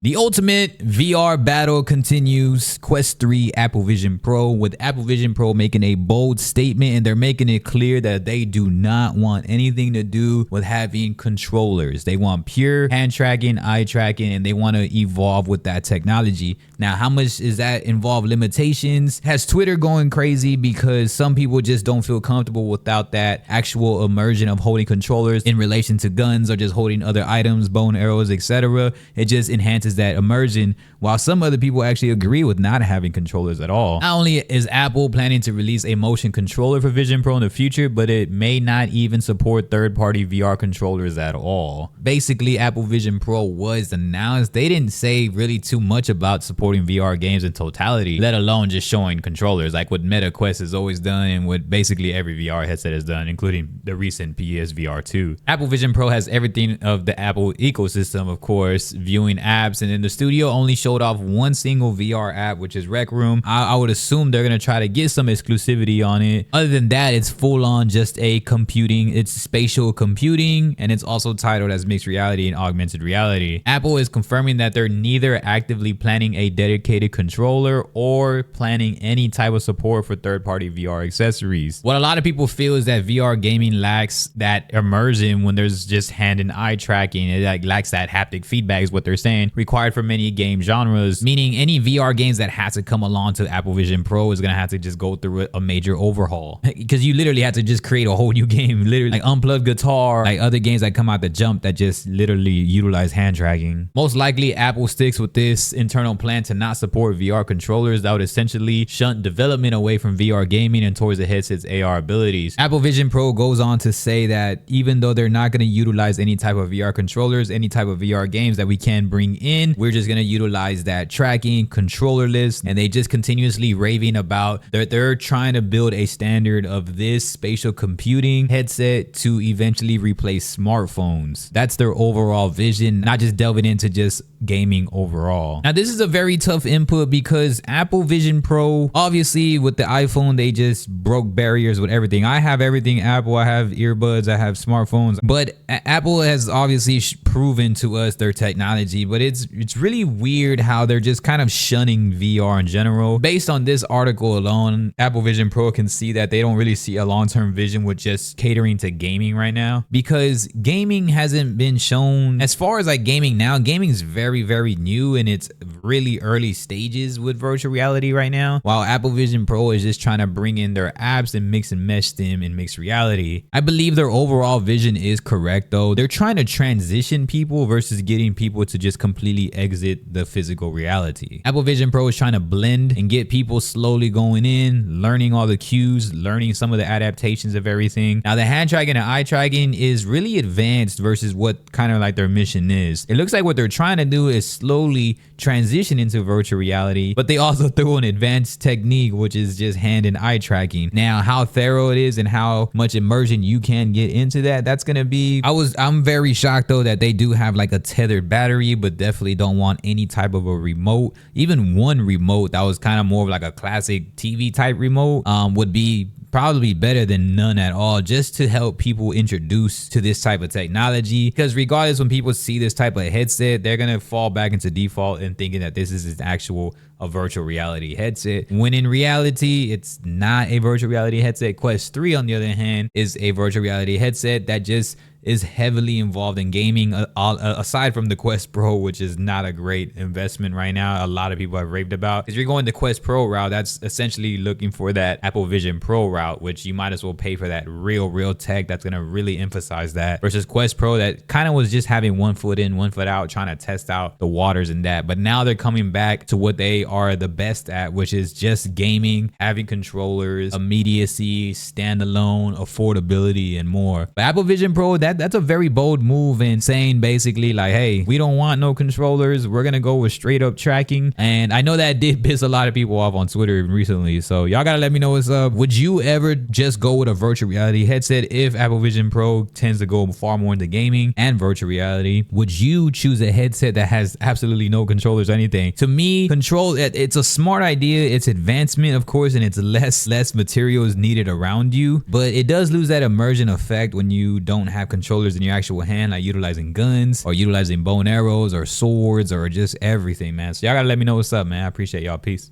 The ultimate VR battle continues. Quest 3 Apple Vision Pro, with Apple Vision Pro making a bold statement, and they're making it clear that they do not want anything to do with having controllers. They want pure hand tracking, eye tracking, and they want to evolve with that technology. Now, how much does that involve limitations? Has Twitter going crazy because some people just don't feel comfortable without that actual immersion of holding controllers in relation to guns or just holding other items, bow and arrows, etc. It just enhances that immersion, while some other people actually agree with not having controllers at all. Not only is Apple planning to release a motion controller for Vision Pro in the future, but it may not even support third-party VR controllers at all. Basically, Apple Vision Pro was announced. They didn't say really too much about supporting VR games in totality, let alone just showing controllers, like what Meta Quest has always done and what basically every VR headset has done, including the recent PSVR 2. Apple Vision Pro has everything of the Apple ecosystem, of course, viewing apps, and then the studio only showed off one single VR app, which is Rec Room. I would assume they're gonna try to get some exclusivity on it. Other than that, it's full on just a computing. It's spatial computing, and it's also titled as mixed reality and augmented reality. Apple is confirming that they're neither actively planning a dedicated controller or planning any type of support for third-party VR accessories. What a lot of people feel is that VR gaming lacks that immersion when there's just hand and eye tracking. It like lacks that haptic feedback is what they're saying, required for many game genres, meaning any VR games that has to come along to Apple Vision Pro is gonna have to just go through a major overhaul, because you literally have to just create a whole new game, literally like unplugged guitar, like other games that come out the jump that just literally utilize hand tracking. Most likely Apple sticks with this internal plan to not support VR controllers that would essentially shunt development away from VR gaming and towards the headset's AR abilities. Apple Vision Pro goes on to say that even though they're not going to utilize any type of VR controllers, any type of VR games that we can bring in, we're just going to utilize that tracking controllerless. And they just continuously raving about they're trying to build a standard of this spatial computing headset to eventually replace smartphones. That's their overall vision, not just delving into just gaming overall. Now, this is a very tough input because Apple Vision Pro, obviously with the iPhone, they just broke barriers with everything. I have everything Apple. I have earbuds, I have smartphones, but Apple has obviously proven to us their technology, but it's really weird how they're just kind of shunning VR in general. Based on this article alone, Apple Vision Pro can see that they don't really see a long-term vision with just catering to gaming right now, because gaming hasn't been shown. As far as like gaming now, gaming is very new and it's really early stages with virtual reality right now, while Apple Vision Pro is just trying to bring in their apps and mix and mesh them in mixed reality. I believe their overall vision is correct though. They're trying to transition people versus getting people to just completely exit the physical reality. Apple Vision Pro is trying to blend and get people slowly going in, learning all the cues, learning some of the adaptations of everything. Now, the hand tracking and eye tracking is really advanced versus what kind of like their mission is. It looks like what they're trying to do is slowly transition into virtual reality, but they also threw an advanced technique, which is just hand and eye tracking. Now, how thorough it is and how much immersion you can get into that's gonna be, I'm very shocked though that they do have like a tethered battery, but definitely don't want any type of a remote. Even one remote that was kind of more of like a classic TV type remote would be probably better than none at all, just to help people introduce to this type of technology. Because regardless, when people see this type of headset, they're gonna fall back into default and thinking that this is a virtual reality headset, when in reality it's not a virtual reality headset. Quest 3 on the other hand is a virtual reality headset that just is heavily involved in gaming, aside from the Quest Pro, which is not a great investment right now. A lot of people have raved about. If you're going the Quest Pro route, that's essentially looking for that Apple Vision Pro route, which you might as well pay for that real tech that's going to really emphasize that, versus Quest Pro that kind of was just having one foot in, one foot out, trying to test out the waters in that. But now they're coming back to what they are the best at, which is just gaming, having controllers, immediacy, standalone, affordability, and more. But Apple Vision Pro, that's a very bold move, and saying basically like, hey, we don't want no controllers, we're gonna go with straight up tracking. And I know that did piss a lot of people off on Twitter recently, so y'all gotta let me know what's up. Would you ever just go with a virtual reality headset if Apple Vision Pro tends to go far more into gaming and virtual reality? Would you choose a headset that has absolutely no controllers or anything? To me, it's a smart idea, it's advancement of course, and it's less materials needed around you, but it does lose that immersion effect when you don't have controllers controllers in your actual hand, like utilizing guns or utilizing bow and arrows or swords or just everything, man. So y'all gotta let me know what's up, man. I appreciate y'all. Peace.